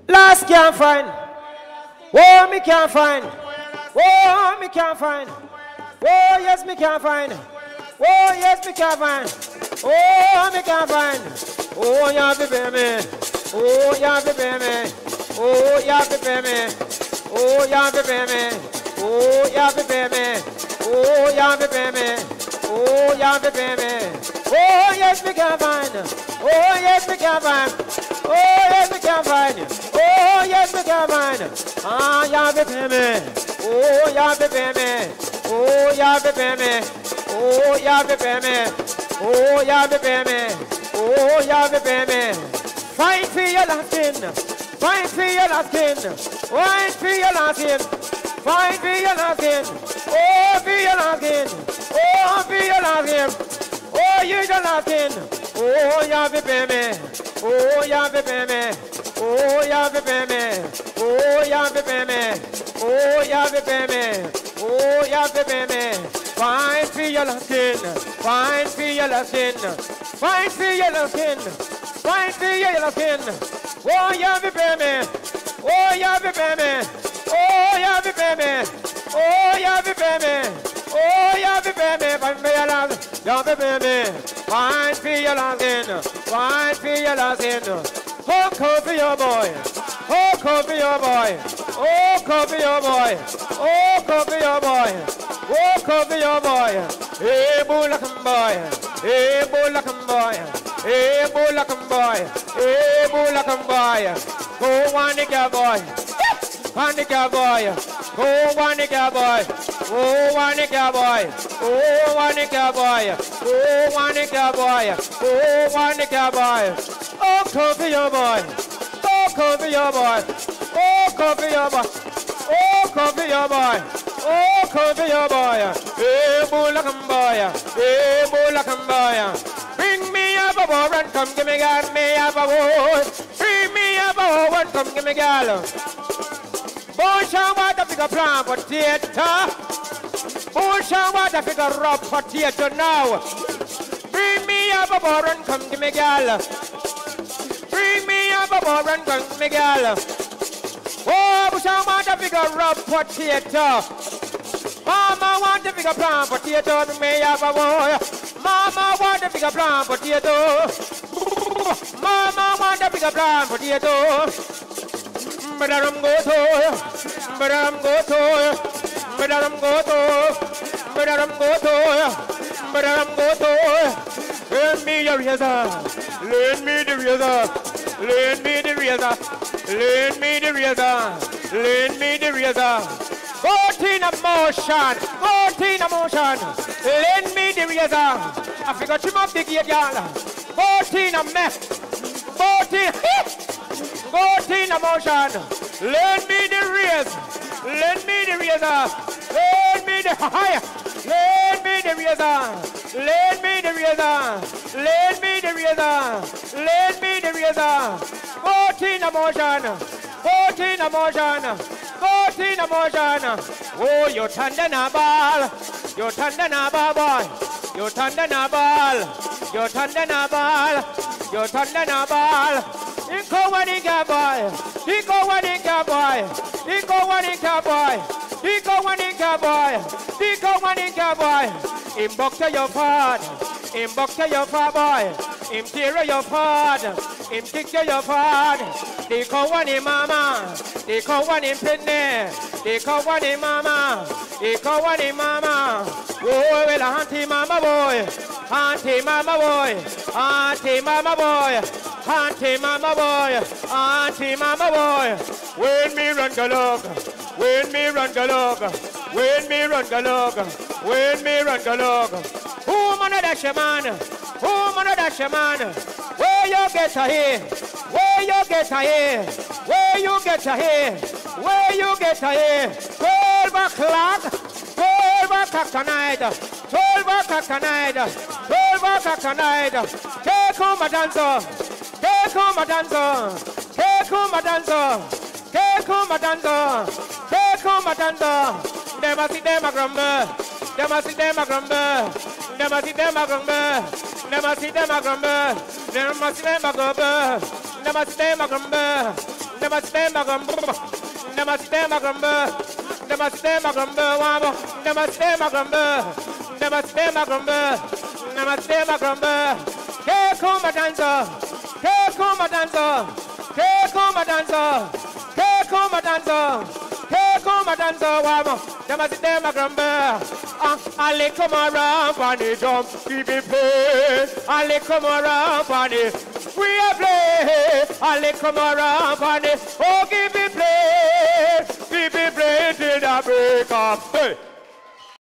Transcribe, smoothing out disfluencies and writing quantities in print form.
Last can't find. Oh, me can't find. Oh, me can't find. Oh, yes, me can't find. Oh, yes, me can't find. Oh, me can't find. Oh, yeah, baby. Oh, yeah, baby. Oh, yeah, baby. Oh, yeah, baby. Oh, yeah, baby. Oh, yeah, baby. Oh, yeah, baby. Oh, yes, me can't find. Oh, yes, me can't find. Oh, yes, me can't find. Oh, yes, me can't find. Ah, yeah, baby. Oh, yeah, baby. Oh, yeah, baby. Oh, yeah, baby. Oh, yeah, baby. Oh, yeah, baby. Fight for your last skin. Fight for your last skin. Fight for your last skin. Fight for your last skin. Oh, for your last skin. Oh, for your last skin. Oh, you the last skin. Oh, yeah, baby. Oh, yeah, baby. Oh, yeah, baby. Oh, yeah, baby. Oh, yeah, baby. Oh, yeah, baby. Fight for your last skin. Fight for your last skin. Fight for your last skin. Fight for your last skin. Oh, yeah, baby. Oh, yeah, baby. Oh, yeah, baby. Oh, yeah, baby. Oh, yeah, baby. Fight for your last. Yeah, baby. Fight for your last skin. Fight for your last skin. Oh, cover your boy. Oh, cover your boy. Oh, cover your boy. Oh, cover your boy. Oh, cover your boy. Hey, bullacum boy. Hey, bullacum boy. Hey, bullacum boy. Hey, bullacum boy. Go one nigga boy. One nigga boy. Go one nigga boy. Oh, one nigga boy. Oh, one nigga boy. Oh, one nigga boy. Oh, one nigga boy. Oh, cover your boy. Oh, cover your boy. Oh, cover your boy. Oh, cover your boy. Oh, cover your boy. Hey, bullacum boy. Hey, bullacum boy. Bring me up a war and come give me gal. Me up a war. Bring me up a war and come give me gal. Bush and water figure plan for theater. Bush and water figure rub for theater now. Bring me up a war and come give me gal. Bring me up a war and come give me gal. Oh, Bush and water figure rub for theater. Mama want to figure plan for theater. Bring me up a war. Mama want to figure plan for theater. Mama want to figure plan for theater. But I'm go to, but I'm go to, but I'm go to, but I'm go to, but I'm go to. Lend me your razor, lend me the razor, lend me the razor, lend me the razor, lend me the razor. 14 motion, 14 motion, lend me the razor. I figure trim up the gate, y'all. 14 a mess, 14. 14 motion. Lend me the razor. Lend me the razor. Lend me the higher. Lend me the razor. Lend me the razor. Lend me the razor. Lend me the razor. 14 motion. 14 motion. 14 motion. Oh, you thunder na ball. You thunder na ball, boy. You thunder na ball. You thunder na ball. You thunder na ball. Go one in cowboy, he go one in cowboy, he go one in cowboy, he go one in cowboy, he go one in cowboy. Him buck to your father, him buck to your father, him tear your father, him kick to your father. They call one in mama, they call one in penny, they call one in mama, they call one in mama. Oh, well, auntie mama boy, auntie mama boy, auntie mama boy. Auntie mama boy, auntie mama boy. When me run galog, when me run galog, when me run galog, when me run galog. Who man dash a man? Who man dash a man? Where you get a here? Where you get a here? Where you get a here? Where you get a here? 12 o'clock, 12 o'clock tonight, 12 o'clock tonight, 12 o'clock tonight. Take home a dancer. Take home a dancer, take home a dancer, take home a dancer, take home a dancer. Them a see them a grumble, them a see them a grumble, them a see them a grumble, them a see them a grumble, them a see them a grumble, them a see them a grumble, Namaste, my grumble. Namaste, my grumble. Namaste, my grumble. Namaste, my grumble. Namaste, my grumble. Namaste, my grumble. Here come my dancer. Here come my dancer. Here come my dancer. Here come my dancer. Here come my dancer. Namaste, my grumble. Ali come around on the drum, keep it play. Ali come around on the, we are play. Ali come around on the, oh keep it play till the break of day.